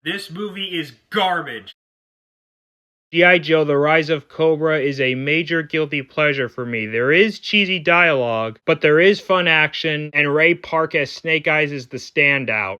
This movie is garbage. G.I. Joe: The Rise of Cobra is a major guilty pleasure for me. There is cheesy dialogue, but there is fun action, and Ray Park as Snake Eyes is the standout.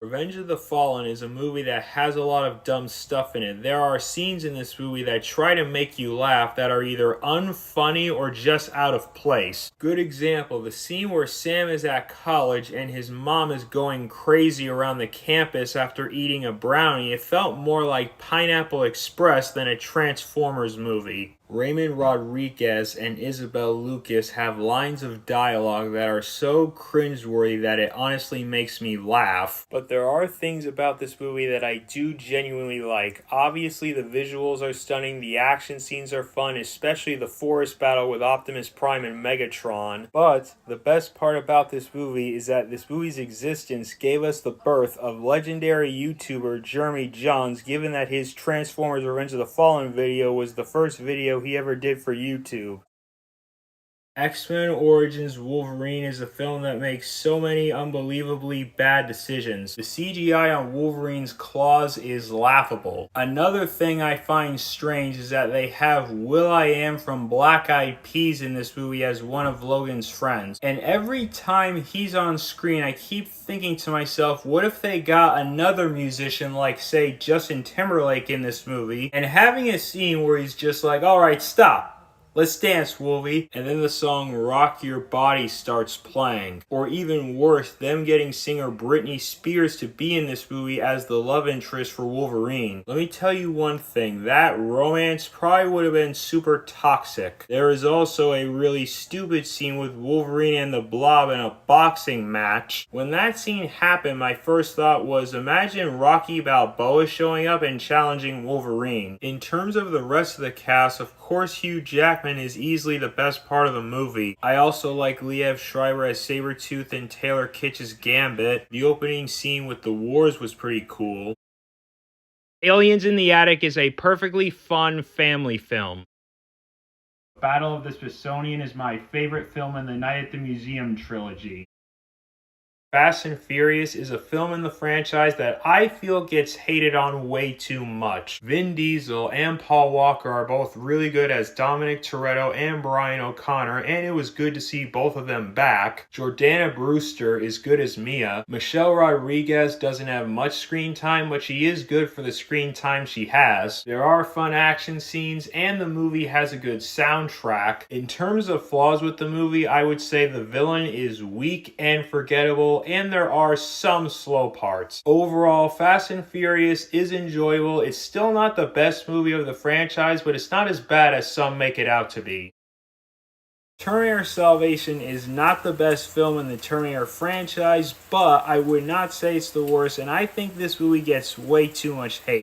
Revenge of the Fallen is a movie that has a lot of dumb stuff in it. There are scenes in this movie that try to make you laugh that are either unfunny or just out of place. Good example, the scene where Sam is at college and his mom is going crazy around the campus after eating a brownie. It felt more like Pineapple Express than a Transformers movie. Raymond Rodriguez and Isabel Lucas have lines of dialogue that are so cringeworthy that it honestly makes me laugh. But there are things about this movie that I do genuinely like. Obviously, the visuals are stunning, the action scenes are fun, especially the forest battle with Optimus Prime and Megatron. But the best part about this movie is that this movie's existence gave us the birth of legendary YouTuber Jeremy Jahns, given that his Transformers Revenge of the Fallen video was the first video he ever did for YouTube. X-Men Origins Wolverine is a film that makes so many unbelievably bad decisions. The CGI on Wolverine's claws is laughable. Another thing I find strange is that they have will.i.am from Black Eyed Peas in this movie as one of Logan's friends. And every time he's on screen, I keep thinking to myself, what if they got another musician like, say, Justin Timberlake in this movie, and having a scene where he's just like, alright, stop. Let's dance, Wolvie. And then the song Rock Your Body starts playing. Or even worse, them getting singer Britney Spears to be in this movie as the love interest for Wolverine. Let me tell you one thing, that romance probably would have been super toxic. There is also a really stupid scene with Wolverine and the Blob in a boxing match. When that scene happened, my first thought was, imagine Rocky Balboa showing up and challenging Wolverine. In terms of the rest of the cast, of course Hugh Jackman is easily the best part of the movie. I also like Liev Schreiber as Sabretooth and Taylor Kitsch's Gambit. The opening scene with the wars was pretty cool. Aliens in the Attic is a perfectly fun family film. Battle of the Smithsonian is my favorite film in the Night at the Museum trilogy. Fast and Furious is a film in the franchise that I feel gets hated on way too much. Vin Diesel and Paul Walker are both really good as Dominic Toretto and Brian O'Connor, and it was good to see both of them back. Jordana Brewster is good as Mia. Michelle Rodriguez doesn't have much screen time, but she is good for the screen time she has. There are fun action scenes, and the movie has a good soundtrack. In terms of flaws with the movie, I would say the villain is weak and forgettable, and there are some slow parts. Overall, Fast and Furious is enjoyable. It's still not the best movie of the franchise, but it's not as bad as some make it out to be. Terminator Salvation is not the best film in the Terminator franchise, but I would not say it's the worst, and I think this movie gets way too much hate.